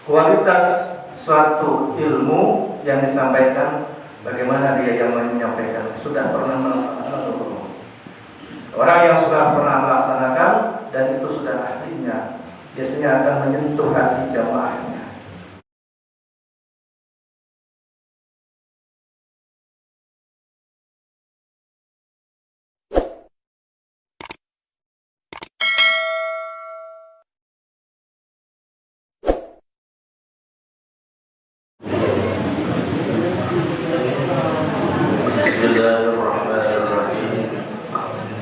kualitas suatu ilmu yang disampaikan, bagaimana dia yang menyampaikan, sudah pernah melaksanakan atau belum. Orang yang sudah pernah melaksanakan dan itu sudah ahlinya, biasanya akan menyentuh hati jamaahnya. Bismillahirrahmanirrahim.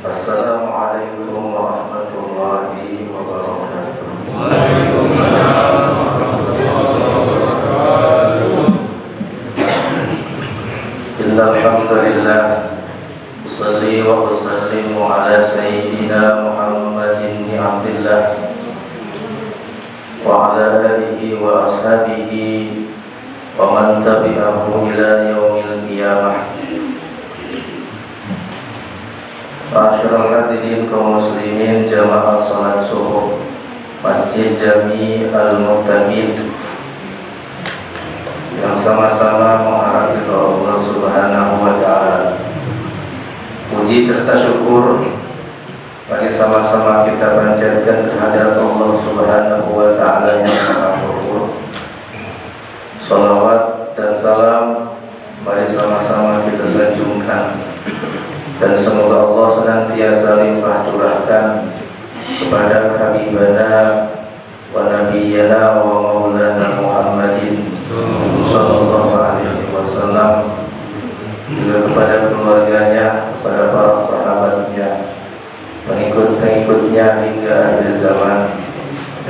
Assalamualaikum warahmatullahi wabarakatuh. Waalaikumsalam warahmatullahi wabarakatuh. Innal hamdalillah usalli wa usallimu ala sayyidina Muhammadin ibn Abdillah wa ala alihi wa ashabihi wa man tabi'ahu ila yaumil qiyamah. Ma'asyiral hadirin kaum muslimin jamaah salat subuh Masjid Jami Al-Muttaqin yang sama-sama mengharap ridha Allah Subhanahu wa taala. Puji serta syukur mari sama-sama kita panjatkan kehadirat Allah Subhanahu wa taala yang Maha Ghafur. Salawat dan salam mari sama-sama kita sanjungkan, dan semoga Allah senantiasa limpah curahkan kepada habibana wa nabiyyana wa maulana Muhammadin sallallahu alaihi wasallam, juga kepada keluarganya, kepada para sahabatnya, pengikut-pengikutnya hingga akhir zaman,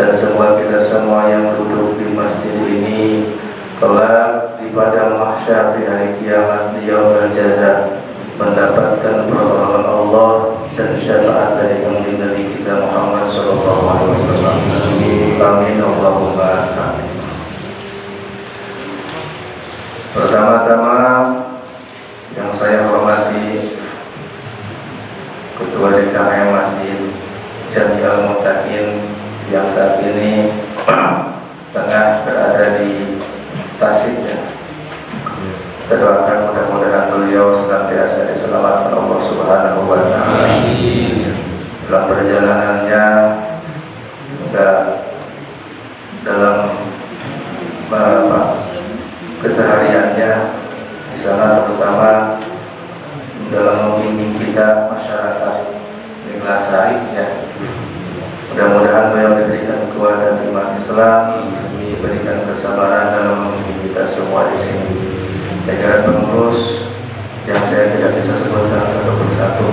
dan semua kita semua yang duduk di masjid ini kelak di padang mahsyar di hari kiamat di yaumul jaza mendapatkan pertolongan Allah dan syafaat dari Nabi kita Muhammad sallallahu alaihi wasallam. Amin Allahumma amin. Pertama-tama yang saya hormati Ketua DKM Masjid Jami Al-Muttaqin yang saat ini tengah berada di Tasik ya. Kita doakan mudah-mudahan beliau senantiasa diselamatkan Allah Subhanahu wa taala dalam perjalanannya, dalam kesehariannya di sana, terutama dalam membimbing kita masyarakat Neglasari ya. Mudah-mudahan beliau diberikan kekuatan iman Islam, diberikan kesabaran dalam membimbing kita semua di sini. Jajaran pengurus yang saya tidak bisa sebutkan satu persatu,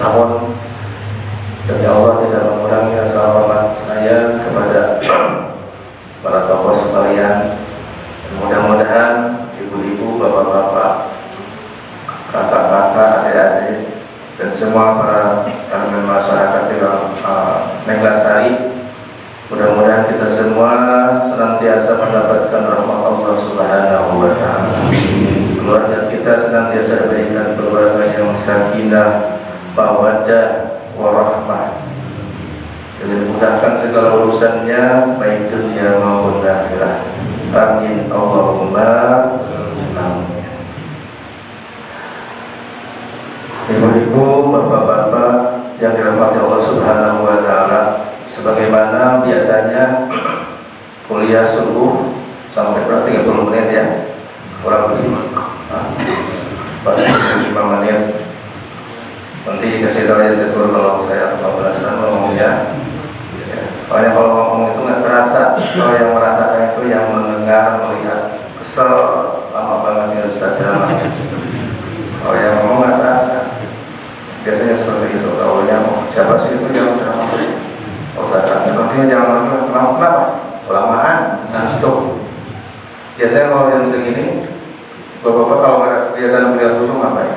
namun demi Allah tidak mengurangi rasa hormat saya kepada para tokoh sekalian. Mudah-mudahan ibu-ibu, bapak-bapak, kakak-kakak, adik-adik, dan semua para elemen masyarakat di Neglasari, mudah-mudahan kita semua senantiasa mendapatkan rahmat Allah Subhanahu wa taala. Keluarga kita senantiasa diberikan keluarga yang sakinah, mawaddah, warahmah, dan dimudahkan segala urusannya baik dunia maupun akhirat. Amin Allahumma amin. Ibu-ibu, bapak-bapak yang dirahmati Allah Subhanahu wa taala, sebagaimana biasanya kuliah subuh sampai berarti 30 menit ya, kurang lebih 5 menit. Nanti dikasih tahu ya betul kalau saya 15 tahun ngomongnya. Soalnya kalau ngomong itu nggak terasa, kalau yang merasakan itu yang mendengar, melihat, kesel lama banget ya Ustaz ceramahnya. Kalau yang ngomong nggak terasa, biasanya seperti itu. Kalau yang siapa sih itu yang ceramah? Sepertinya jangan kenapa? Kelamaan, ngantuk. Biasanya kalau yang segini, bapak-bapak kalau ada kegiatan kuliah khusus ngapain?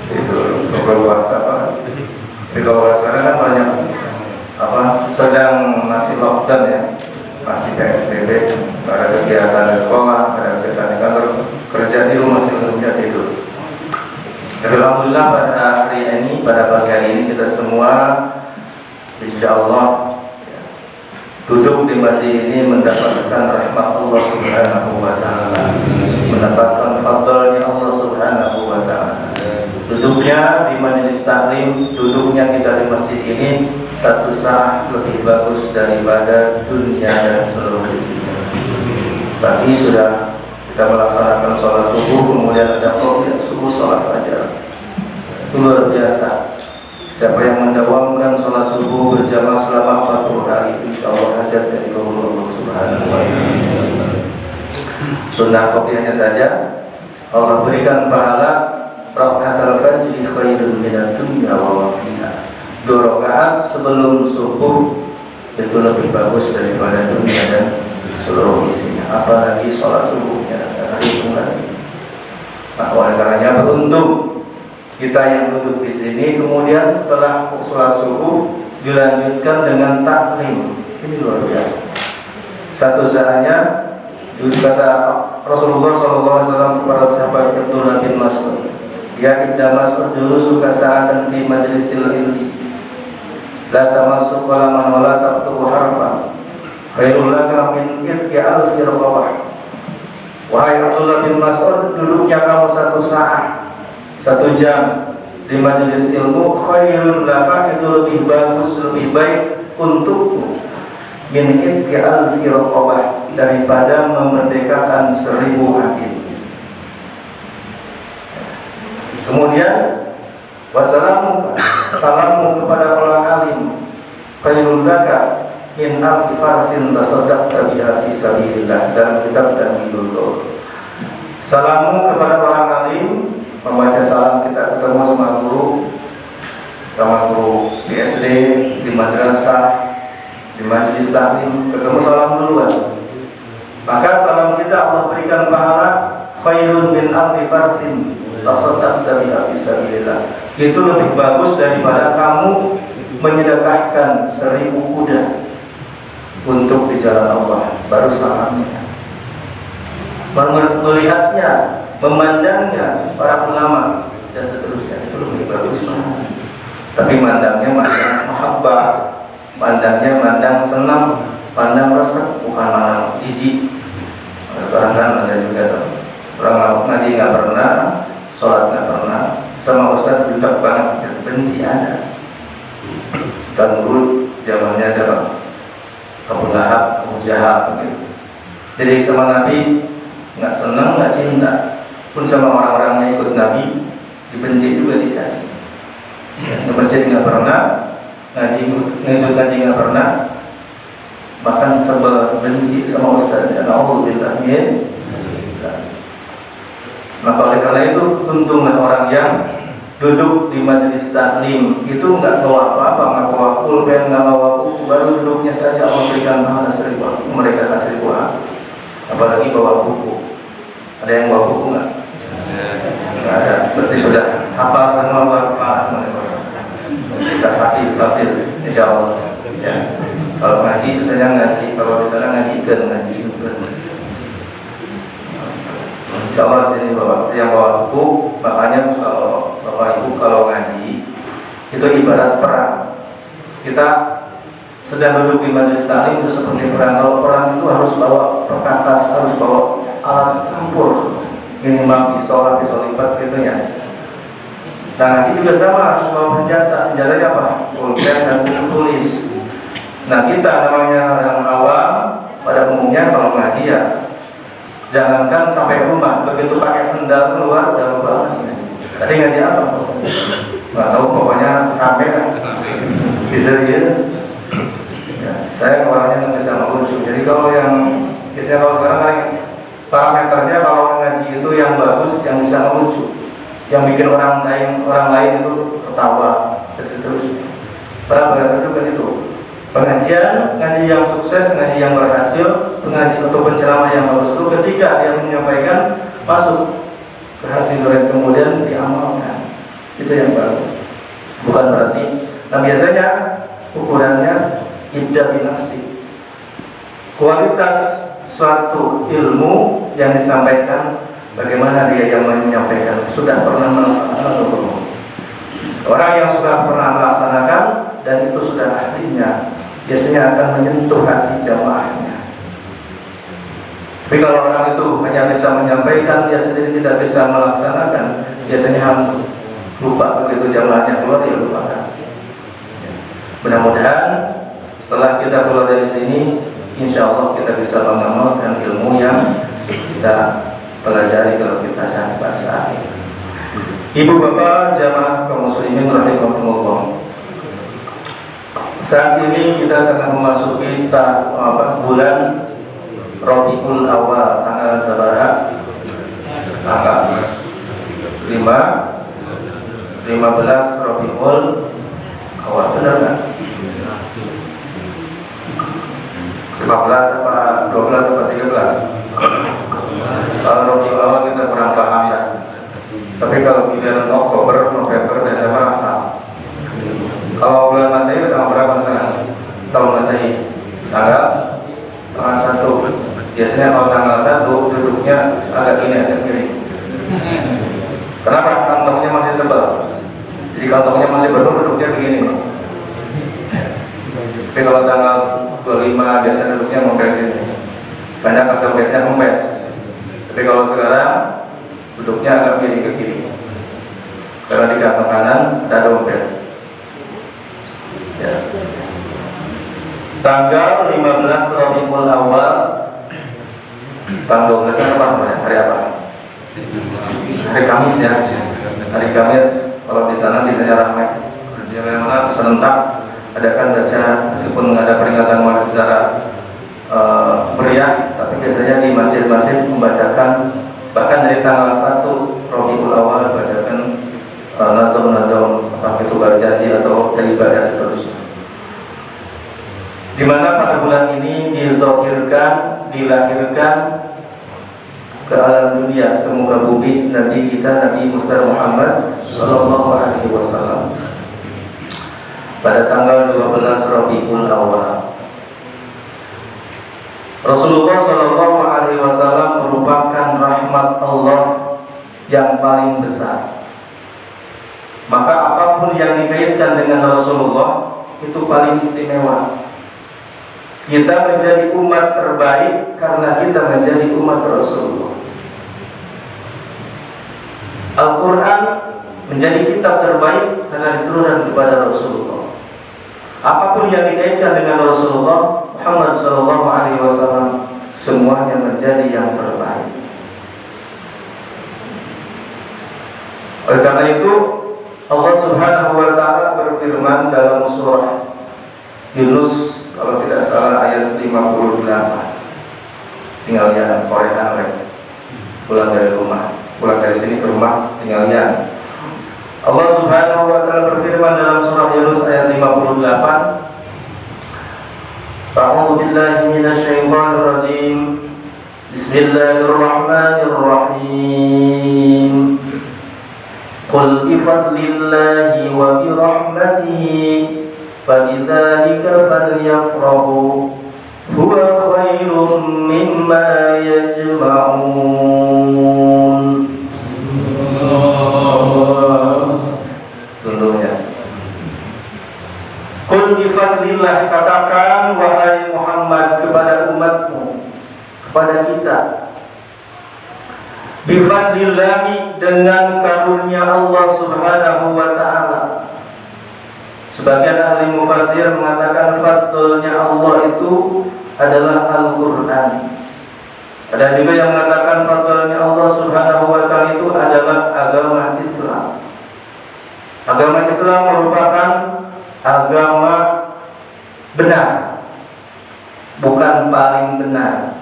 Itu buka puasa apa? Tapi kalau sekarang kan banyak sedang masih lockdown ya, masih PSBB, ada kegiatan di sekolah, ada kegiatan di kantor, kerja di rumah sebelumnya tidur. Alhamdulillah pada hari ini, pada pagi hari ini kita semua insya Allah duduk di masjid ini mendapatkan rahmat Allah Subhanahu wa taala, mendapatkan fadlnya Allah Subhanahu wa taala. Duduknya di majelis taklim, duduknya kita di masjid ini 1 saat lebih bagus daripada dunia dan seluruh isinya. Tadi sudah kita melaksanakan sholat subuh, kemudian ada qobliyah subuh, sholat fajar. Itu luar biasa. Siapa yang mendawamkan sholat subuh berjamaah selama 40 hari, insya Allah hajat dari Allah Subhanahu wa taala. Sunnah qobliyahnya saja Allah berikan pahala rakaatul fajri khairun minad dunya wa ma fiha. 2 rakaat sebelum subuh itu lebih bagus daripada dunia dan seluruh isinya. Apalagi sholat subuhnya hari lagi. Nah, oleh karenanya beruntung kita yang duduk di sini, kemudian setelah sholat subuh dilanjutkan dengan taklim. Ini luar biasa. Satu saatnya kata Rasulullah SAW kepada sahabat Abdullah bin Mas'ud, ya Ibnu Mas'ud dulu suka saatan di majlisil ilmi, la tamasuk wala man wala taqtu harfan khairul laka min itqi alfi raqabah. Wahai Abdullah bin Mas'ud, duduknya kamu 1 saat, 1 jam di majelis ilmu, khairul laka, itu lebih bagus, lebih baik untukmu, min itqi alfi raqabah, daripada memerdekakan 1000 hakim. Kemudian wassalamu, salammu kepada orang alim, khairul laka min alfi farsin tasaddaqta biha fi sabilillah, dalam kitab Tamhidul. Salammu kepada orang alim, membaca salam kita ketemu sama guru di SD, di madrasah, di majelis taklim, ketemu salam duluan. Maka salam kita Allah berikan pahala khairun min alfi farsin tasaddaqta biha fi sabilillah. Itu lebih bagus daripada kamu menyedekahkan 1000 kuda untuk di jalan Allah. Baru salamnya, melihatnya, memandangnya para ulama dan seterusnya, itu lebih bagus. Tapi mandangnya mandang mahabbah, mandangnya mandang senang, mandang resep, bukan mandang jijik. Kadang-kadang ada juga orang ngaji nggak pernah, sholat nggak pernah, sama ustaz budak banget, benci ada. Dan dulu zamannya ada Abu Lahab, Abu Jahal gitu. Jadi sama Nabi nggak senang, nggak cinta. Pun sama orang-orang yang ikut Nabi dibenci juga, dicaci. Di masjid nggak pernah, ngaji nggak pernah, bahkan sebel benci sama ustaz. Dan Alhamdulillah. Maka oleh karena itu untunglah orang yang duduk di majelis taklim itu nggak bawa apa-apa, nggak bawa pulpen, nggak bawa buku, baru duduknya saja Allah berikan pahala 1000. Mereka kasih 1000, apalagi bawa buku. Ada yang bawa buku nggak? Nggak ada. Berarti sudah hafal semua Al-Quran. Kita hafil, insya Allah. Ya. Kalau ngaji misalnya ngaji, kalau di sana ngaji. Insya Allah sini bawa yang bawa buku. Makanya kalau Bapak Ibu kalau ngaji itu ibarat perang. Kita sedang duduk di majelis taklim itu seperti perang. Kalau perang itu harus bawa perkakas, harus bawa alat tempur, minimal pisau lipat gitu ya. Nah ngaji juga sama, harus bawa senjata. Senjatanya apa? Pulpen dan buku tulis. Nah kita namanya yang awam pada umumnya kalau ngaji ya, jangankan sampai rumah, begitu pakai sendal keluar jangan lupa. Tadi ngaji apa? Nggak tahu, pokoknya rame kan. Bisa gitu. Ya, saya orangnya nggak bisa ngurus. Jadi kalau yang biasanya kalau sekarang kan parameternya kalau ngaji itu yang bagus, yang bisa ngurus, yang bikin orang lain itu ketawa dan seterusnya. Padahal itu kan itu. Pengajian, ngaji yang sukses, ngaji yang berhasil, pengaji atau penceramah yang bagus itu ketika dia menyampaikan masuk ke hati nurani kemudian diamalkan, itu yang bagus. Bukan berarti. Nah biasanya ukurannya ibda binafsi. Kualitas suatu ilmu yang disampaikan, bagaimana dia yang menyampaikan, sudah pernah melaksanakan atau belum. Orang yang sudah pernah melaksanakan dan itu sudah ahlinya, biasanya akan menyentuh hati jamaahnya. Tapi kalau orang itu hanya bisa menyampaikan, dia sendiri tidak bisa melaksanakan, biasanya lupa. Begitu jamaahnya keluar, dia lupakan. Mudah-mudahan setelah kita keluar dari sini, insya Allah kita bisa mengamalkan ilmu yang kita pelajari kalau kita saat ini. Ibu bapak jamaah kaum muslimin rahimakumullah, saat ini kita akan memasuki bulan Rabiul Awal, tanggal sabaraha? Tanggal 15 Rabiul Awal, benar kan? 15 apa 12 apa 13? Kalau Rabiul Awal kita kurang paham ya. Tapi kalau bulan Oktober, November, Desember apa? Kalau bulan Masehi tanggal berapa sekarang? Tahun Masehi tanggal 1. Biasanya kalau tanggal 1 duduknya agak kiri. Kenapa? Kantongnya masih tebal. Jadi kantongnya masih penuh, duduknya begini. Tapi kalau tanggal 25 biasanya duduknya mempes ini. Banyak kantongnya mempes. Tapi kalau sekarang duduknya agak kiri ke kiri. Karena di kantong kanan ada dompet. Ya. Tanggal 15 Rabiul Awal, tanggal 12 apa? Hari apa? Hari Kamis ya. Hari Kamis kalau di sana tidak ramai. Di mana serentak adakan baca, meskipun ada peringatan Maulid secara meriah, tapi biasanya di masjid-masjid membacakan, bahkan dari tanggal 1 Rabiul Awal bacakan nazam-nazam apa itu berjanji atau dari ibadah seterusnya. Di mana pada bulan ini dilahirkan ke alam dunia, ke muka bumi Nabi kita, Nabi Muhammad Sallallahu Alaihi Wasallam pada tanggal 12 Rabiul Awal. Rasulullah Sallallahu Alaihi Wasallam merupakan rahmat Allah yang paling besar. Maka apapun yang dikaitkan dengan Rasulullah itu paling istimewa. Kita menjadi umat terbaik karena kita menjadi umat Rasulullah. Al-Quran menjadi kitab terbaik karena diturunkan kepada Rasulullah. Apapun yang dikaitkan dengan Rasulullah Muhammad SAW, semuanya menjadi yang terbaik. Oleh karena itu Allah Subhanahu wa Ta'ala berfirman dalam surah Yunus, kalau tidak salah ayat 58. Tinggal ya korekan lagi. Pulang dari rumah, pulang dari sini ke rumah, tinggal ya. Allah Subhanahu wa Ta'ala berfirman dalam surah Yunus ayat 58. A'udzu billahi minasy syaithanir rajim. Bismillahirrahmanirrahim. Qul bi fadlillahi wa bi rahmatihi فَلِذَلِكَ فَلْيَفْرَحُوا هُوَ خَيْرٌ مِّمَّا يَجْمَعُونَ. Contohnya, Qul bifadlillah, katakan wahai Muhammad kepada umatmu, kepada kita, bifadlillahi, dengan karunia Allah Subhanahu wa Ta'ala. Sebagian ahli mufassir mengatakan fadlnya Allah itu adalah Al-Quran. Ada juga yang mengatakan fadlnya Allah Subhanahu wa Ta'ala itu adalah agama Islam. Agama Islam merupakan agama benar, bukan paling benar.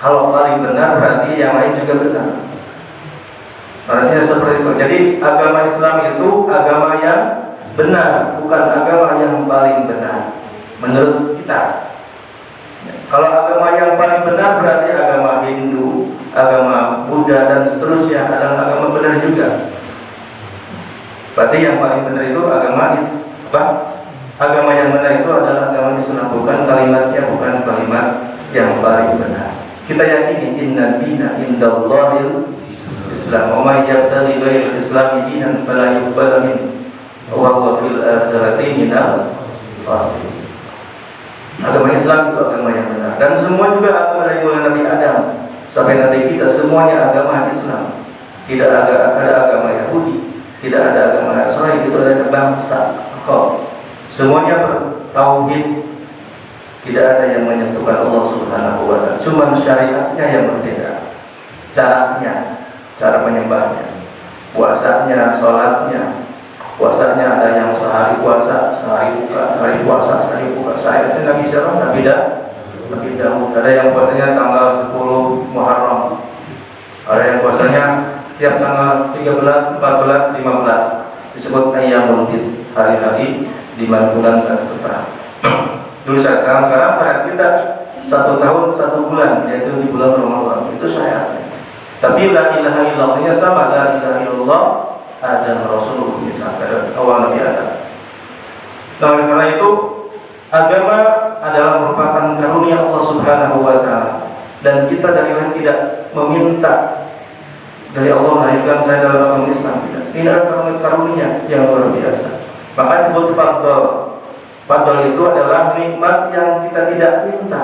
Kalau paling benar berarti yang lain juga benar. Harusnya seperti itu. Jadi agama Islam itu agama yang benar, bukan agama yang paling benar menurut kita. Kalau agama yang paling benar berarti agama Hindu, agama Buddha dan seterusnya adalah agama benar juga. Berarti yang paling benar itu agama apa? Agama yang benar itu adalah agama Islam, bukan kalimatnya, bukan kalimat yang paling benar. Kita yakini inna dina indallahil Islam, wa may yabtaghi ghairal Islam dinan fala yuqbal minhu wa huwa fil akhirati minal khasirin. Agama Islam itu agama yang benar. Dan semua juga agama dari mulai Nabi Adam sampai nanti kita semuanya agama Islam. Tidak ada agama Yahudi, tidak ada agama Nasrani, itu adalah bangsa. Semuanya bertauhid. Tidak ada yang menyatukan Allah Subhanahu wa Ta'ala. Cuma syariatnya yang berbeda. Caranya, cara menyembahnya, puasanya, sholatnya. Puasanya ada yang sehari puasa, sehari buka, sehari puasa, sehari buka. Saya itu Nabi siapa? Nabi Daud. Ada yang puasanya tanggal 10 Muharram. Ada yang puasanya setiap tanggal 13, 14, 15. Disebut Ayyamul Bid, hari-hari di bulan terang. Dulu sekarang syariat kita 1 tahun 1 bulan, yaitu di bulan Ramadan. Itu syariatnya. Tapi la ilaha illallahnya sama, la ilaha illallah ada Rasulullah misalkan awal Nabi Adam. Nah, oleh karena itu agama adalah merupakan karunia Allah Subhanahu wa Ta'ala, dan kita dari lain tidak meminta dari Allah melahirkan saya dalam agama Islam. Ini adalah karunia yang luar biasa. Maka disebut fadl. Fadl itu adalah nikmat yang kita tidak minta.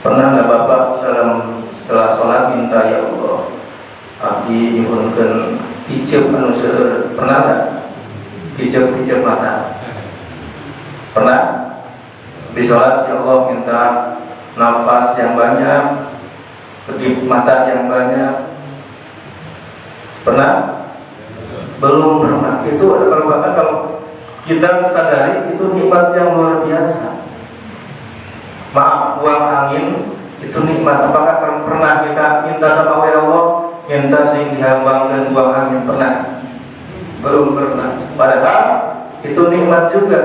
Pernah nggak Bapak setelah sholat minta, ya Allah, abdi nyuhunkeun hijab anu seueur, pernah nggak? Hijab mata. Pernah? Di sholat, ya Allah, minta nafas yang banyak, kedip mata yang banyak. Pernah? Belum pernah. Itu adalah kalau kita sadari itu nikmat yang luar biasa. Maaf, buang angin itu nikmat. Apakah pernah kita minta sama Allah, minta sing dihambang dan buang angin? Pernah? Belum pernah. Padahal itu nikmat juga.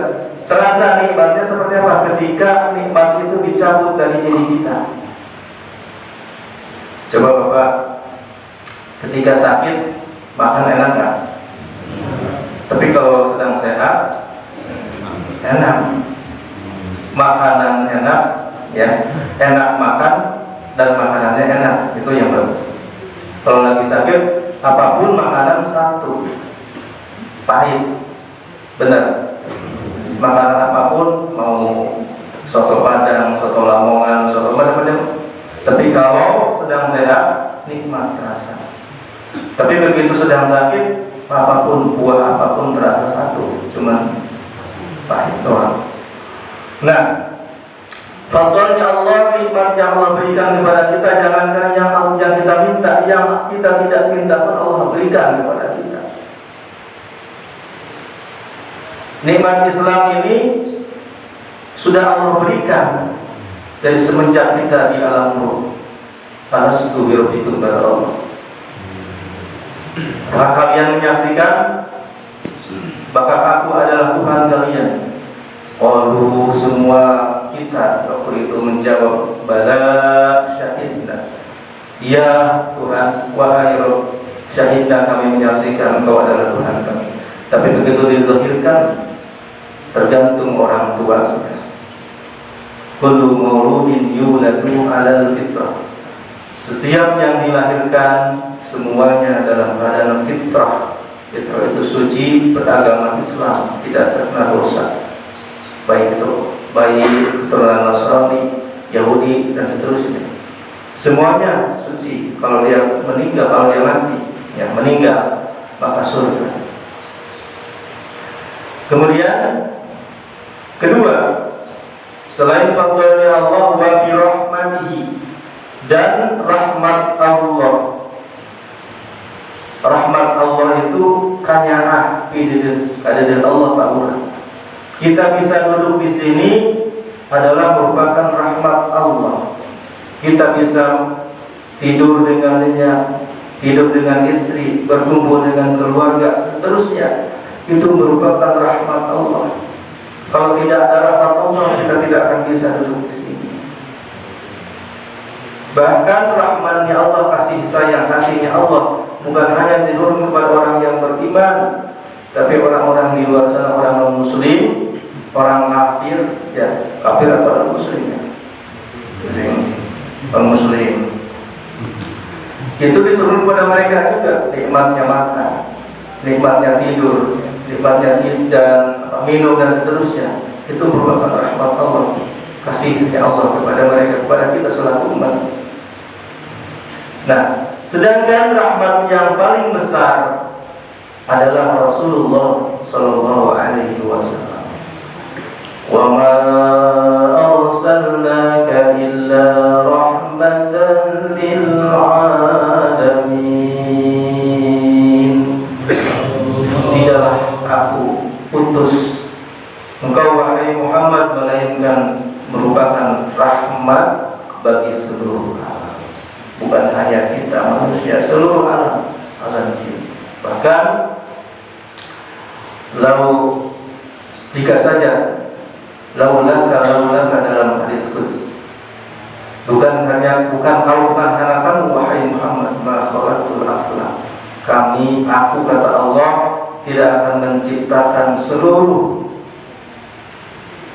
Terasa nikmatnya seperti apa? Ketika nikmat itu dicabut dari diri kita. Coba Bapak, ketika sakit makan enak kan? Tapi kalau sedang sehat enak. Makanan enak, ya, enak makan dan makanannya enak, itu yang bagus. Kalau lagi sakit, apapun makanan satu pahit, benar. Makanan apapun, mau soto Padang, soto Lamongan, soto macam-macam. Tapi kalau sedang sehat, nikmat terasa. Tapi begitu sedang sakit, apapun, buah apapun terasa satu, cuman pahit doang. Nah, faktornya Allah, nikmat yang Allah berikan kepada kita, jangankan yang kita minta, yang kita tidak minta pun Allah berikan kepada kita. Nikmat Islam ini sudah Allah berikan dari semenjak kita di alam ruh. Alastu bi rabbikum, kata Allah. Apakah kalian menyaksikan bahwa aku adalah Tuhan kalian? Qalu, semua kita waktu itu menjawab, bala syahidna. Ya Tuhan, wahai Rabb, syahidna, kami menyaksikan Engkau adalah Tuhan kami. Tapi begitu dilahirkan, tergantung orang tua. Kullu mauludin yuladu alal fitrah. Setiap yang dilahirkan semuanya dalam keadaan fitrah. Fitrah itu suci, beragama Islam, tidak terkena dosa. Baik itu keturunan Nasrani, Yahudi, dan seterusnya. Semuanya suci. Kalau dia meninggal, kalau dia mati, ya meninggal, maka surga. Kemudian kedua, selain fadlnya Allah wa bi rahmatihi, dan rahmat Allah. Rahmat Allah itu kanyarah kadirin Allah Ta'ala. Kita bisa duduk di sini adalah merupakan rahmat Allah. Kita bisa tidur dengannya, hidup dengan istri, berkumpul dengan keluarga, seterusnya. Itu merupakan rahmat Allah. Kalau tidak ada rahmat Allah, kita tidak akan bisa duduk di sini. Bahkan rahmatnya Allah, kasih sayang, kasihnya Allah bukan hanya diturunkan kepada orang yang beriman, tapi orang-orang di luar sana, orang non-muslim, orang kafir, ya kafir atau orang muslim, ya, orang muslim. Itu diturunkan kepada mereka juga, nikmatnya makan, nikmatnya tidur, nikmatnya dan minum dan seterusnya. Itu merupakan rahmat Allah, kasihnya Allah kepada mereka, kepada kita selaku umat. Nah, sedangkan rahmat yang paling besar adalah Rasulullah Sallallahu Alaihi Wasallam. Wa ma arsalnaka illa rahmatan lil alamin. Tidaklah aku utus engkau wahai Muhammad melainkan merupakan rahmat bagi seluruh alam. Bukan hanya kita manusia, seluruh alam, alam jin. Bahkan jika saja laulaka dalam hadis qudsi, bukan hanya kamu wahai Muhammad, ma khalaqtul aflaq. Aku kata Allah tidak akan menciptakan seluruh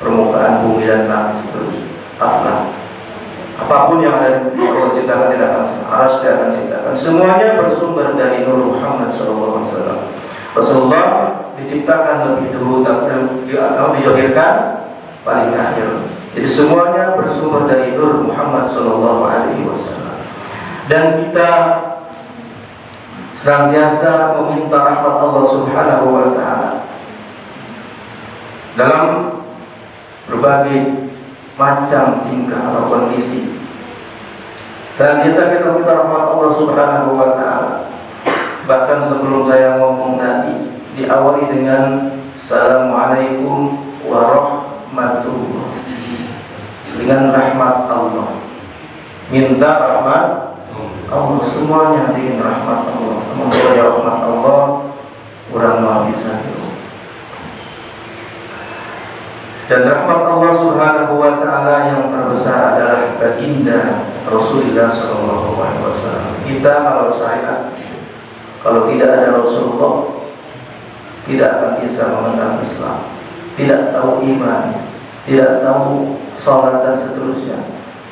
permukaan bumi dan langit seterusnya. Apapun yang ada di Allah ciptakan tidak akan harus tidak akan ciptakan. Semuanya bersumber dari Nur Muhammad SAW. Rasulullah diciptakan lebih dulu atau dilahirkan paling akhir. Jadi semuanya bersumber dari Nur Muhammad SAW. Dan kita senantiasa meminta rahmat Allah Subhanahu wa Ta'ala dalam berbagai macam tingkah atau kondisi. Senantiasa kita minta rahmat Allah Subhanahu wa Ta'ala. Bahkan sebelum saya ngomong tadi diawali dengan Assalamualaikum warahmatullah, dengan rahmat Allah. Minta rahmat Allah, semuanya dengan rahmat Allah. Membawa rahmat Allah kurang bisa. Dan rahmat Allah Subhanahu wa Ta'ala yang terbesar adalah baginda Rasulullah SAW. Kita kalau tidak ada Rasulullah, tidak akan bisa mengenal Islam, tidak tahu iman, tidak tahu salat dan seterusnya.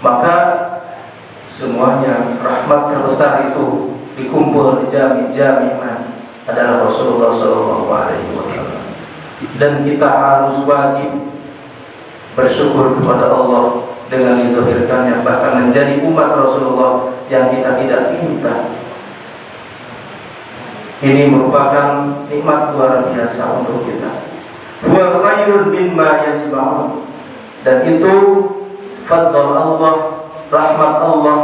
Maka semuanya rahmat terbesar itu dikumpul di jami-jami'an adalah Rasulullah SAW. Dan kita harus wajib bersyukur kepada Allah dengan dizahirkannya, bahkan menjadi umat Rasulullah yang kita tidak minta. Ini merupakan nikmat luar biasa untuk kita. Wa khairun mimma yajma'un. Dan itu fadl Allah, rahmat Allah,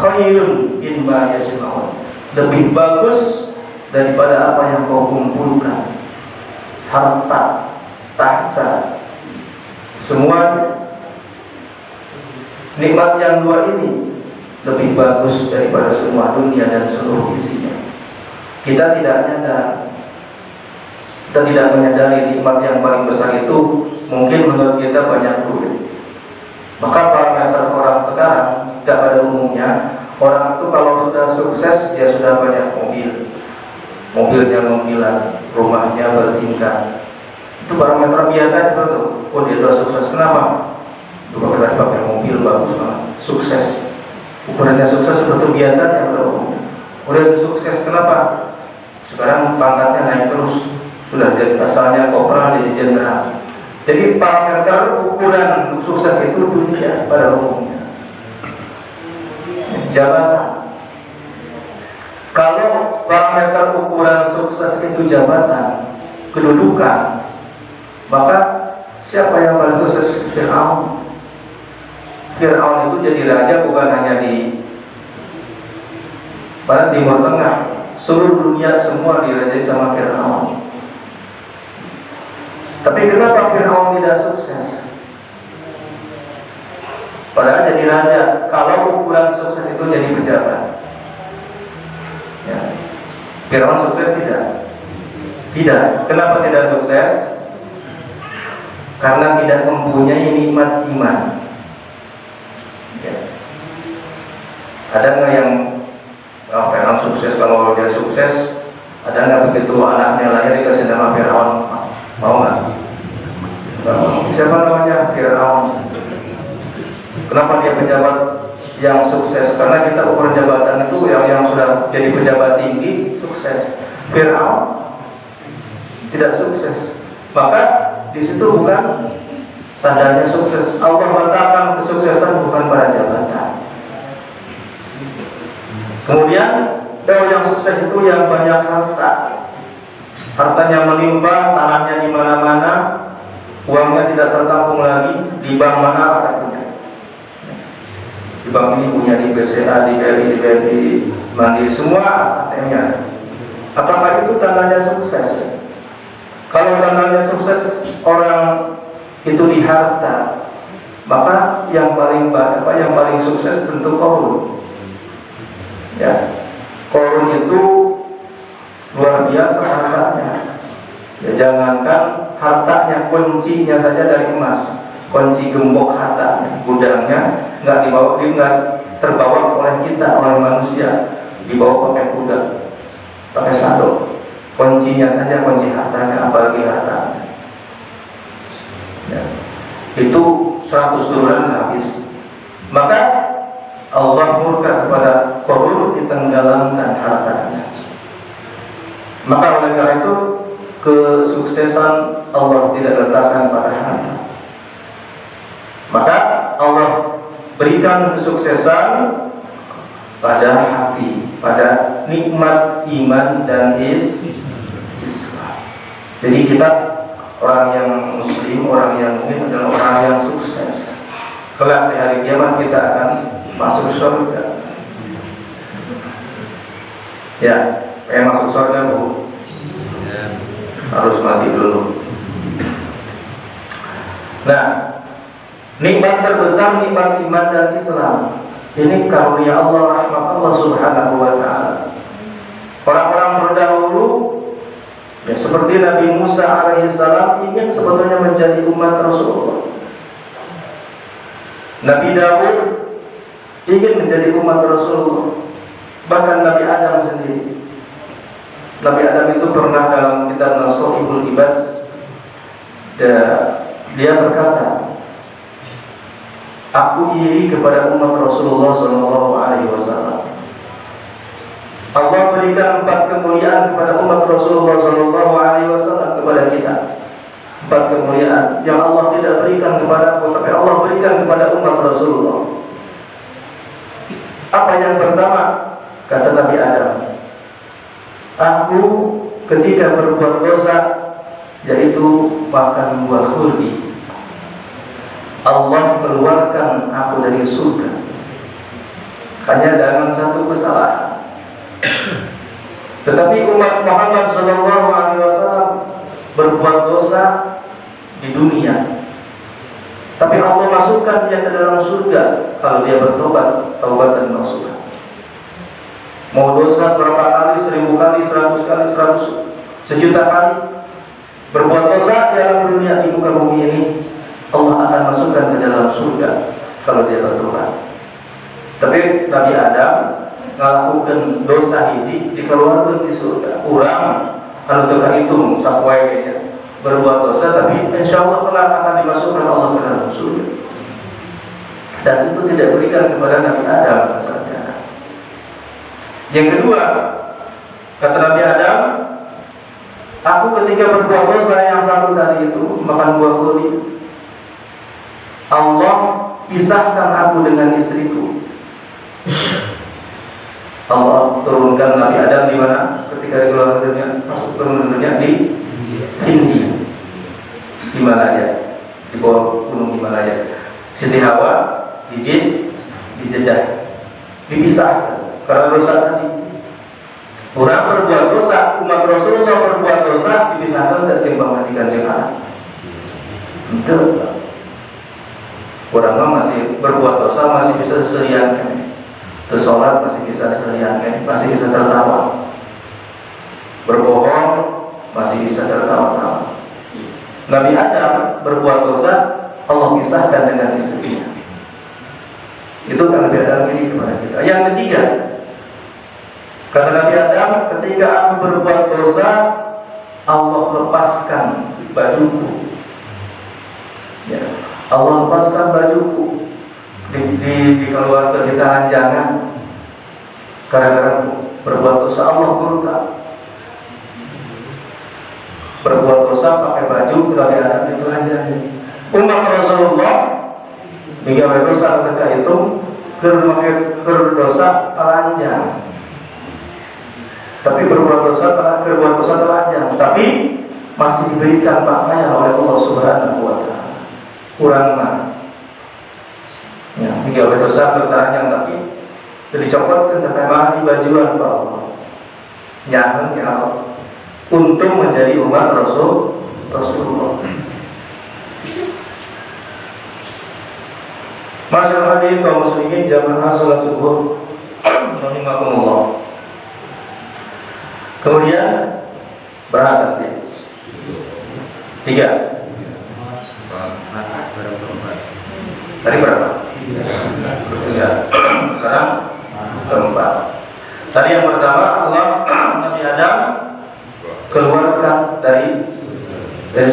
khairun mimma yajma'un. Lebih bagus daripada apa yang kau kumpulkan. Harta, tahta, semuanya. Nikmat yang dua ini lebih bagus daripada semua dunia dan seluruh isinya. Kita tidak menyadari nikmat yang paling besar itu mungkin menurut kita banyak duit. Maka parameter orang sekarang tidak pada umumnya, orang itu kalau sudah sukses dia sudah banyak mobilnya mobilan, rumahnya bertingkat. Itu parameter biasa seperti itu. Oh, dia sudah sukses, kenapa? Kita pakai mobil bagus banget, sukses. Ukurannya sukses seperti biasanya pada umumnya. Udah sukses, kenapa? Sekarang pangkatnya naik terus. Sudah dari asalnya kopral jadi jenderal. Jadi parameter ukuran sukses itu dunia pada umumnya. Jabatan. Kalau parameter ukuran sukses itu jabatan, kedudukan, maka siapa yang paling sukses? Fir'aun. Fir'aun itu jadi raja bukan hanya di Timur Tengah, seluruh dunia semua dirajai sama Fir'aun. Tapi kenapa Fir'aun tidak sukses? Padahal jadi raja, kalau ukuran sukses itu jadi pejabat. Ya. Fir'aun sukses tidak? Tidak. Kenapa tidak sukses? Karena tidak mempunyai nikmat iman. Ya. Ada nggak yang Fir'aun sukses? Kalau dia sukses, ada nggak begitu anaknya lahir dikasih nama Fir'aun? Mau nggak? Siapa namanya? Fir'aun. Kenapa dia pejabat yang sukses? Karena kita ukur jabatan itu yang sudah jadi pejabat tinggi sukses. Fir'aun tidak sukses. Maka di situ bukan tandanya sukses. Allah letakkan kesuksesan bukan pada jabatan. Kemudian orang yang sukses itu yang banyak harta, hartanya melimpah, tanahnya di mana-mana, uangnya tidak tertampung lagi. Di bank mana ada punya? Di bank ini punya, di BCA, di BRI, di BRI, Mandiri, semua ATM-nya. Apakah itu tandanya sukses? Kalau tandanya sukses orang itu di harta, maka yang paling sukses tentu Qarun. Ya, Qarun itu luar biasa hartanya. Ya, jangankan hartanya, kuncinya saja dari emas, kunci gembok hartanya, gudangnya nggak terbawa oleh kita, oleh manusia, dibawa pakai kuda, pakai sandal. Kuncinya saja, kunci hartanya, apalagi hartanya. Ya, itu 100 dolar habis. Maka Allah murka kepada Qarun, ditenggelamkan hartanya. Maka oleh karena itu kesuksesan Allah tidak letakkan pada harta. Maka Allah berikan kesuksesan pada hati, pada nikmat iman dan Islam. Jadi kita orang yang muslim, orang yang mukmin adalah orang yang sukses. Kelak di hari kiamat kita akan masuk surga. Ya, masuk surga Bu, harus mati dulu. Nah, nikmat terbesar nikmat iman dan Islam. Ini karunia Allah, rahmat Allah Subhanahu wa ta'ala. Orang-orang terdahulu, ya, seperti Nabi Musa alaihissalam ingin sebetulnya menjadi umat Rasulullah. Nabi Daud ingin menjadi umat Rasulullah. Bahkan Nabi Adam sendiri. Nabi Adam itu pernah dalam kitab Nashihul Ibad, dia berkata, aku iri kepada umat Rasulullah SAW. Allah berikan 4 kemuliaan kepada umat Rasulullah SAW, kepada kita. 4 kemuliaan yang Allah tidak berikan kepada aku, tapi Allah berikan kepada umat Rasulullah. Apa yang pertama? Kata Nabi Adam, aku ketika berbuat dosa, yaitu makan buah khuldi, Allah keluarkan aku dari surga hanya dengan satu kesalahan. Tetapi umat Muhammad SAW berbuat dosa di dunia, tapi Allah masukkan dia ke dalam surga kalau dia bertobat, taubat dan nasuha. Mau dosa berapa kali, 1000 kali, 100 kali, 100 kali, berbuat dosa dalam dunia di muka bumi ini, Allah akan masukkan ke dalam surga kalau dia bertobat. Tapi Nabi Adam melakukan dosa hiji dikeluarkan di surga. Kurang kalau kita hitung sampai berbuat dosa, tapi insya Allah kelak akan dimasukkan Allah ke dalam surga. Dan itu tidak berikan kepada Nabi Adam. Yang kedua, kata Nabi Adam, aku ketika berbuat dosa yang satu tadi itu, makan buah khuldi, Allah pisahkan aku dengan istriku. Allah turunkan Nabi Adam di mana? Ketika di keluar dunia, masuk turun dunia di India, Himalaya, di bawah gunung Himalaya. Siti Hawa di Jeddah, dipisahkan karena dosa tadi. Orang berbuat dosa, umat Rasulullah berbuat dosa, dipisahkan dan timbang matikan jemaah. Itu orang masih berbuat dosa, masih bisa seliankan, bersolat masih bisa seliankan, masih bisa tertawa, berbohong masih bisa tertawa-tawa. Nabi Adam berbuat dosa, Allah pisahkan dengan istrinya. Itu kan Nabi Adam ini kepada kita. Yang ketiga, kata Nabi Adam, ketika aku berbuat dosa, Allah lepaskan bajuku. Ya, Allah lepaskan bajuku, dikeluarkan di tangan jangan. Karena berbuat dosa, Allah murka. Berbuat dosa pakai baju, Nabi Adam itu aja. umat Rasulullah jika berdosa ketika itu berdosa telanjang, tapi berbuat dosa telanjang, tapi masih diberikan pakaian oleh Allah Subhanahu wa Ta'ala. Kurang mana? Ya, jika berdosa telanjang tapi dicopotkan kata di bajuan Allah. Ya Allah, untuk menjadi umat Rasulullah. Masyaallah hadirin kaum muslimin jamaah salat subuh rahimakumullah. Kemudian berangkat ya. 3. Tadi berapa? 3. Sekarang keempat. Tadi yang pertama Allah Nabi Adam keluarkan dari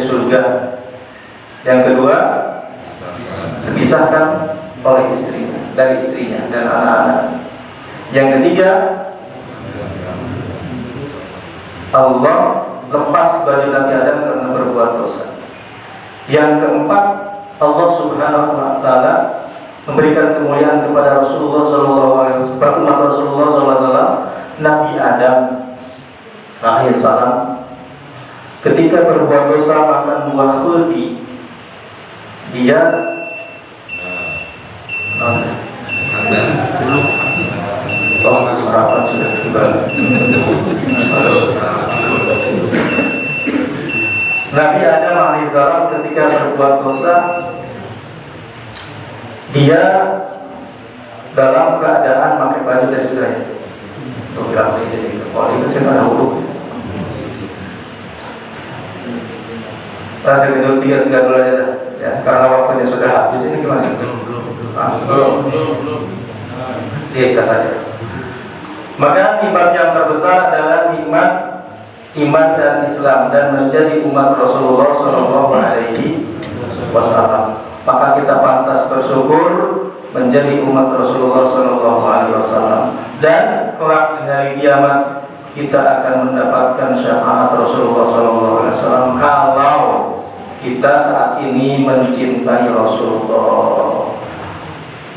surga. Yang kedua dipisahkan oleh istrinya dan anak-anak. Yang ketiga Allah lepas bagi Nabi Adam karena berbuat dosa. Yang keempat Allah Subhanahu wa Ta'ala memberikan kemuliaan kepada Rasulullah SAW, umat Rasulullah SAW, Nabi Adam alaihissalam ketika berbuat dosa makan buah khuldi, dia sarapan sudah tiba. Nabi Adam alaihissalam ketika berbuat dosa, dia dalam keadaan pakai baju dan sudah itu saya dulu. Rasa gedung 3 dulu aja ya, karena waktunya sudah habis. Ini gimana? Belum. Diikat saja. Maka nikmat yang terbesar adalah nikmat iman dan Islam dan menjadi umat Rasulullah Shallallahu Alaihi Wasallam. Maka kita pantas bersyukur menjadi umat Rasulullah Shallallahu Alaihi Wasallam, dan kelak di hari kiamat kita akan mendapatkan syafaat Rasulullah Shallallahu Alaihi Wasallam kalau kita saat ini mencintai Rasulullah.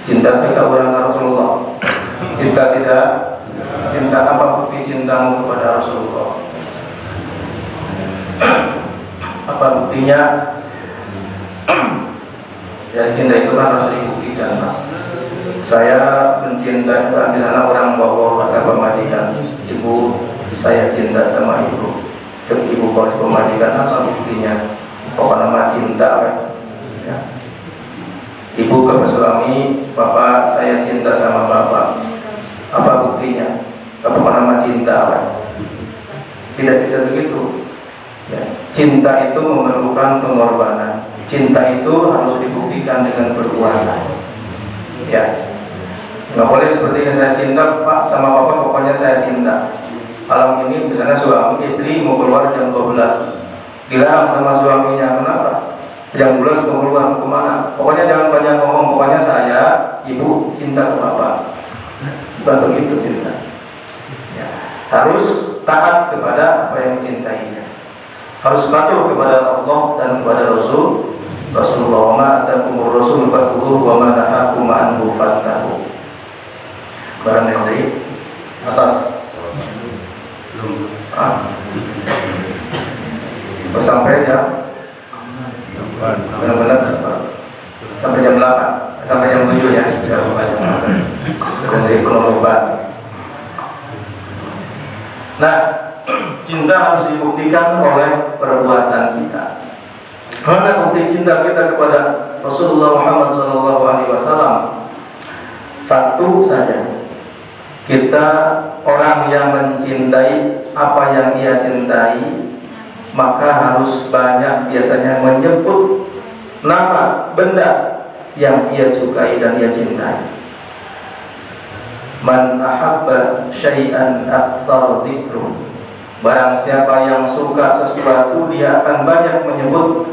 Cinta kita kepada Rasulullah. Cinta tidak. Cinta apa bukti cintamu kepada Rasulullah? Apa buktinya? Ya, cinta itu kan harus dibuktikan. Saya mencintai di sana orang bawa kata pemajikan, ibu saya cinta sama ibu. Ibu kau pemajikan, apa buktinya? Pokoknya nama cinta ya. Ibu ke suami, bapak saya cinta sama bapak. Apa buktinya? Pokoknya nama cinta Tidak bisa begitu ya. Cinta itu memerlukan pengorbanan. Cinta itu harus dibuktikan dengan perbuatan ya. Nggak boleh seperti yang saya cinta pak sama bapak, pokoknya saya cinta. Malam ini misalnya suami istri mau keluar jam 12, dilarang sama suaminya, kenapa? Jam 12 mau keluar kemana? Pokoknya jangan banyak ngomong, pokoknya saya ibu cinta ke bapak. Bukan begitu cinta ya. Harus taat kepada apa yang dicintainya, harus patuh kepada Allah dan kepada Rasulullah. Ma atakumur rasul fatuhu wa ma nahakum anhu fantahu. Barang yang dari atas sampai jam benar-benar sampai jam 8 sampai jam 7 ya, sudah dari penoloban. Nah, cinta harus dibuktikan oleh perbuatan kita. Mana bukti cinta kita kepada Rasulullah Muhammad SAW? Satu saja, kita orang yang mencintai apa yang ia cintai, maka harus banyak biasanya menyebut nama benda yang ia sukai dan ia cintai. Man ahabba syai'an aktsar dzikru. Barang siapa yang suka sesuatu, dia akan banyak menyebut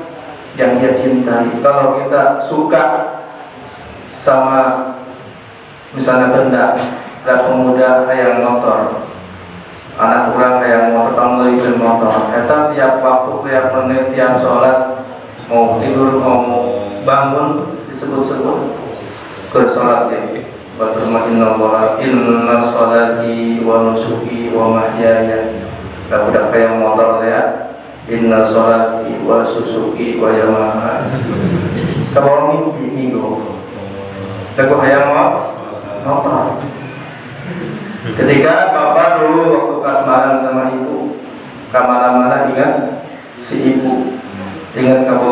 yang dia cintai. Kalau kita suka sama misalnya benda, ada pemuda kayak motor, anak orang kayak motor, panggil motor. Kita tiap waktu, tiap menit, tiap sholat, mau tidur, mau bangun disebut-sebut ke salat ya. Berfirman inna salati wa nusuki wa mahyaya. Kalau udah kayak motor ya, inna salati wa susuki wa yamaha. Kalau mimpi minggu, aku kayak motor. Ketika bapak dulu waktu kasmaran sama ibu, kamar-kamar ingat si ibu, ingat kamu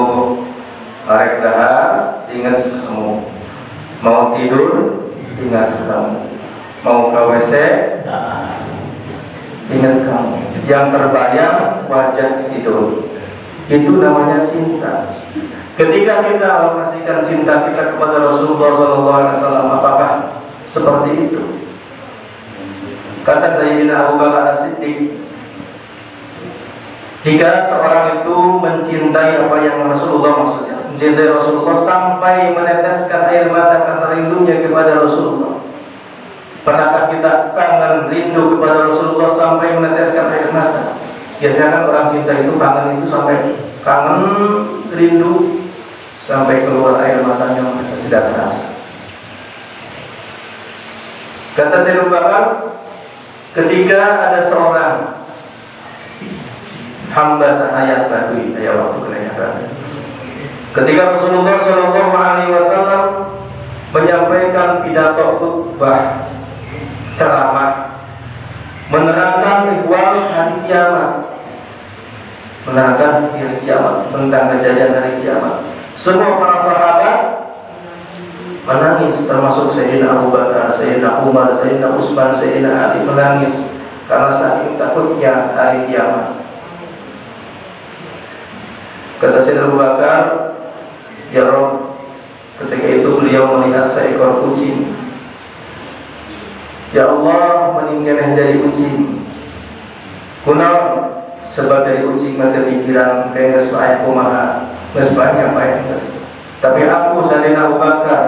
arek dahar, ingat kamu mau tidur, ingat kamu mau ke WC, ingat kamu. Yang terbayang wajah tidur. Itu namanya cinta. Ketika kita alokasikan cinta kita kepada Rasulullah SAW, apakah seperti itu? Kata Sayyidina Abu Bakar As-Siddiq, jika seorang itu mencintai apa yang Rasulullah, maksudnya mencintai Rasulullah sampai meneteskan air mata karena rindunya kepada Rasulullah. Pernahkah kita kangen rindu kepada Rasulullah sampai meneteskan air mata? Biasanya kan orang cinta itu kangen itu sampai kangen rindu sampai keluar air matanya sedang keras. Kata Sayyidina Abu Bakar, ketika ada seorang hamba sahayat badui, ya waktu kenyataan. Ketika Rasulullah SAW menyampaikan pidato khutbah ceramah menerangkan ihwal hari kiamat, menerangkan hari kiamat, tentang kejadian hari kiamat, semua para sahabat menangis, termasuk Sayyidina Abu Bakar, Sayyidina Umar, Sayyidina Utsman, Sayyidina Ali menangis karena saking takutnya hari kiamat. Kata Sayyidina Abu Bakar, ya Rabb, ketika itu beliau melihat seekor kucing. Ya Allah, meninggalnya jadi kucing. Kunaon sebagai kucing mata pikiran kayak ngesbaik kumaha, ngesbaiknya apa ya? Tapi aku Sayyidina Abu Bakar,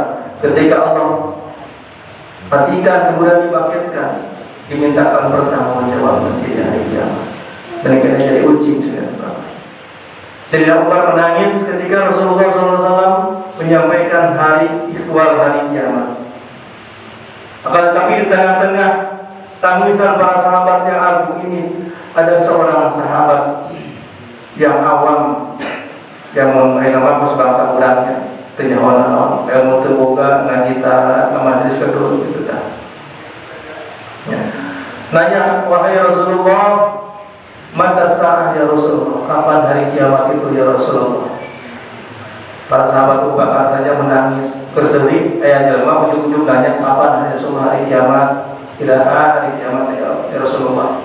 ketika Allah matikan kemudian dibangkitkan, dimintakan pertanggungjawab di hari kiamat. Meninggalnya jadi kucing Sayyidina Abu Bakar. Sayyidina Abu Bakar menangis ketika Rasulullah SAW menyampaikan hari ikhwal, hari kiamat. Akan tetapi di tengah-tengah tangisan para sahabat yang agung ini ada seorang sahabat yang awam, yang mengenal bahasa udangnya, tenyawan yang mau terbuka ngaji tara majelis kedua itu sudah. Ya. Nanya, wahai Rasulullah, mata saat ya Rasulullah, kapan hari kiamat itu ya Rasulullah? Para sahabat Abu Bakar saja menangis, bersedih, jelma ujung-ujung nanya kapan hari Rasulullah hari kiamat? Tidak hari kiamat ya Rasulullah.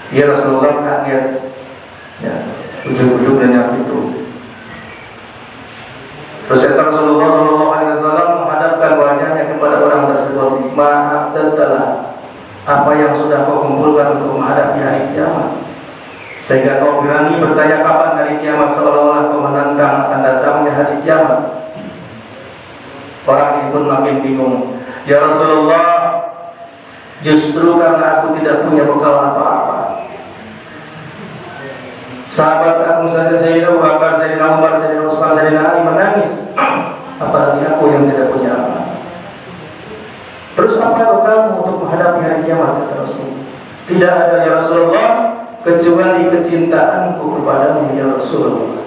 Ya Rasulullah kaget. Ya, ujung-ujung nanya itu. Terus Rasulullah SAW menghadapkan wajahnya kepada orang tersebut. Maaf telah apa yang sudah kau kumpulkan untuk menghadapi hari kiamat, sehingga kau berani bertanya kapan hari kiamat, seolah-olah kau menantang akan datangnya hari kiamat. Orang itu pun makin bingung. Ya Rasulullah, justru karena aku tidak punya bekal apa-apa. Sahabat aku saja, Sayyidina Abu Bakar, Sayyidina Umar, Sayyidina Utsman, Sayyidina Ali menangis. Apalagi aku yang tidak punya apa. Terus apa bekalmu untuk menghadapi hari kiamat, kata Rasul? Tidak ada ya Rasulullah, kecuali kecintaanku kepadamu ya Rasulullah.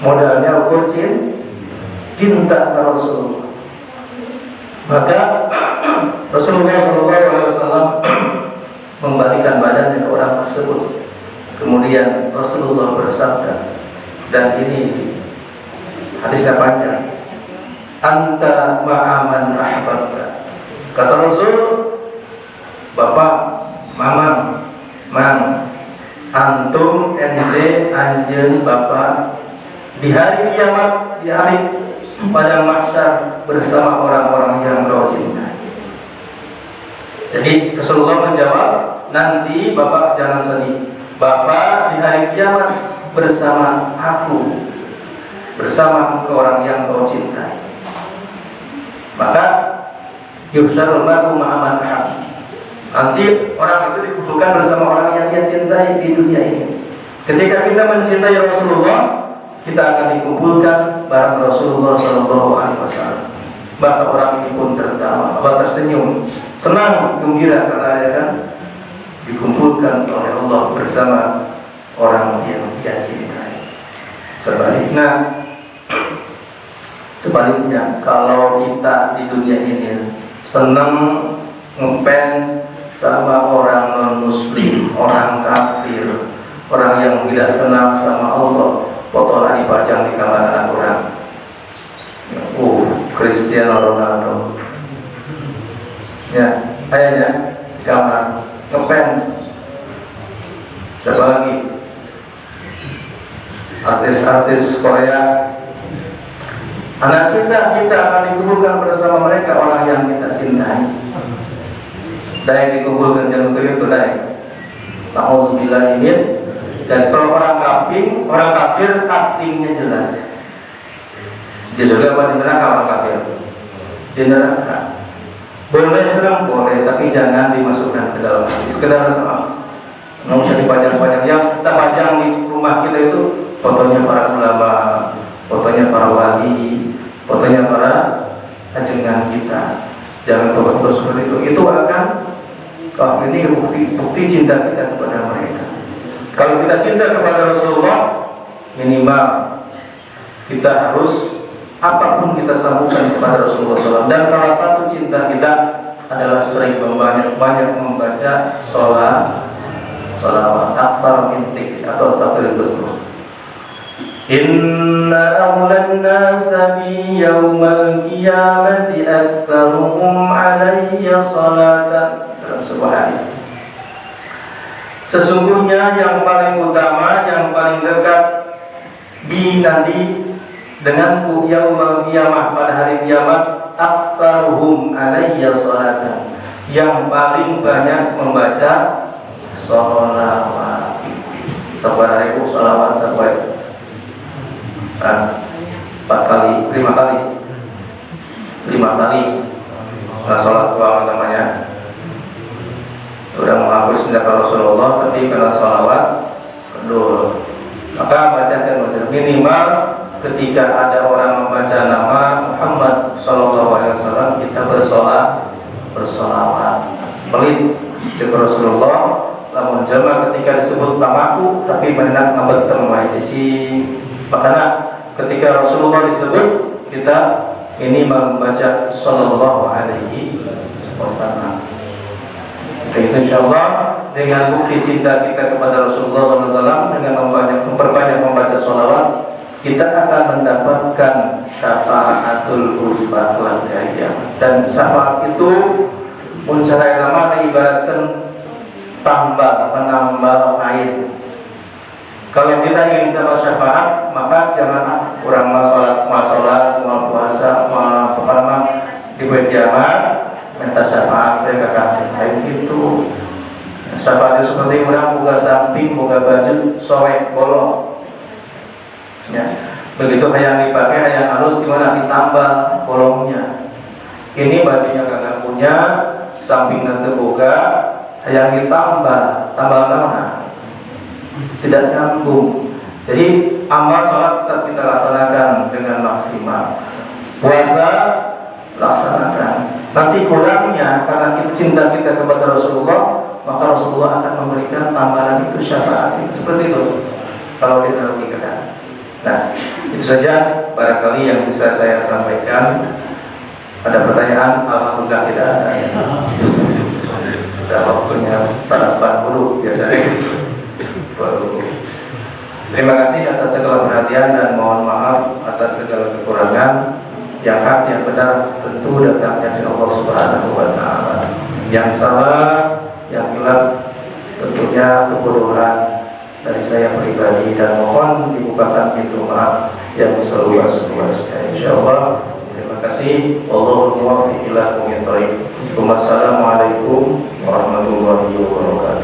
Modalnya ukur cinta ke Rasulullah. Maka Rasulullah SAW membalikan badannya ke orang tersebut. Kemudian Rasulullah bersabda, dan ini hadisnya panjang, anta ma'aman ahbabta. Kata Rasul, bapak, mamang, mang, antum ente anjeun bapak di hari kiamat, di hari padang mahsyar bersama orang-orang yang kau cintai. Jadi Rasulullah menjawab, nanti bapak jangan sedih, bapak di hari kiamat bersama aku, bersama orang yang kau cintai. Maka yuhsyarul mar'u ma'a man ahabba. Nanti orang itu dikumpulkan bersama orang yang dia cintai di dunia ini. Ketika kita mencintai Rasulullah, kita akan dikumpulkan bareng Rasulullah SAW. Maka orang ini pun tertawa, tersenyum, senang, gembira karena dia kan dikumpulkan oleh Allah bersama orang yang dia cintai. Sebaliknya, kalau kita di dunia ini senang ngefans sama orang non-muslim, orang kafir, orang yang tidak senang sama Allah, fotonya dipajang di kamar anak orang. Cristiano Ronaldo, ya, kayaknya di kamar ngefans. Siapa lagi? Artis-artis Korea. Anak kita akan dikumpulkan bersama mereka, orang yang kita cintai. Dan yang dikumpulkan jangan itu lain. Nauzubillah min. Dan kalau orang kafir aktingnya jelas. Dia juga apa di neraka orang kafir? Di neraka. Boleh senang boleh, tapi jangan dimasukkan ke dalam hati. Sekedar sama. Nggak usah dipajang-pajang. Yang kita pajang di rumah kita itu fotonya para ulama, fotonya para wali, fotonya para ajengan kita. Jangan foto seperti itu. Itu akan ini bukti cinta kita kepada mereka. Kalau kita cinta kepada Rasulullah, minimal kita harus apapun kita sambungkan kepada Rasulullah SAW. Dan salah satu cinta kita adalah sering banyak membaca sholawat aktsar mintik atau astagfirullah. Inna awlan nasa bi yawmal qiyamati aktsaruhum alayya salatan. Dalam sebuah hadis. Sesungguhnya yang paling utama, yang paling dekat bi nanti denganku yaumul qiyamah, pada hari kiamat, aktsaruhum alayya salatan, yang paling banyak membaca sholawat. Seberapa ribu sholawat sampai 4 kali, 5 kali. Nah, sholat doang namanya. Sudah menghapus tindakan Rasulullah, tapi karena sholawat kedua. Maka bacakan minimal ketika ada orang membaca nama Muhammad SAW, kita bersolawat. Pelit jika Rasulullah, namun jemaah ketika disebut namaku, tapi menak ngambil temui. Jadi makanya ketika Rasulullah disebut, kita ini membaca Sallallahu Alaihi Wasallam. Itu insyaallah dengan bukti cinta kita kepada Rasulullah SAW, dengan memperbanyak membaca sholawat, kita akan mendapatkan syafaatul uzma dari kiamat. Dan syafaat itu mencari lama diibaratkan menambah air. Kalau kita ingin dapat syafaat, maka jangan kurang masalah, mau puasa, mau di kiamat minta syafaat mereka kayak gitu. Syafaat seperti orang buka samping, buka baju, sobek bolong. Ya, begitu yang dipakai, yang harus gimana ditambah bolongnya. Ini bajunya kakak punya, samping nanti buka, yang ditambah mana? Tidak nyambung. Jadi amal sholat tetap kita laksanakan dengan maksimal. Puasa laksanakan. Nanti kurangnya karena kita cinta kita kepada Rasulullah, maka Rasulullah akan memberikan tambahan itu syafaat. Seperti itu kalau kita lakukan. Nah, itu saja barangkali yang bisa saya sampaikan. Ada pertanyaan? Alhamdulillah tidak ada. Sudah waktunya sarapan dulu biasanya. Terima kasih atas segala perhatian dan mohon maaf atas segala kekurangan. Yang hak yang benar tentu datangnya dari Allah Subhanahu wa Ta'ala. Yang salah, yang gelap tentunya kebodohan dari saya pribadi, dan mohon dibukakan pintu maaf yang seluas-luasnya insyaallah. Terima kasih. Wallahul muwaffiq ila aqwamit thoriq. Wassalamualaikum warahmatullahi wabarakatuh.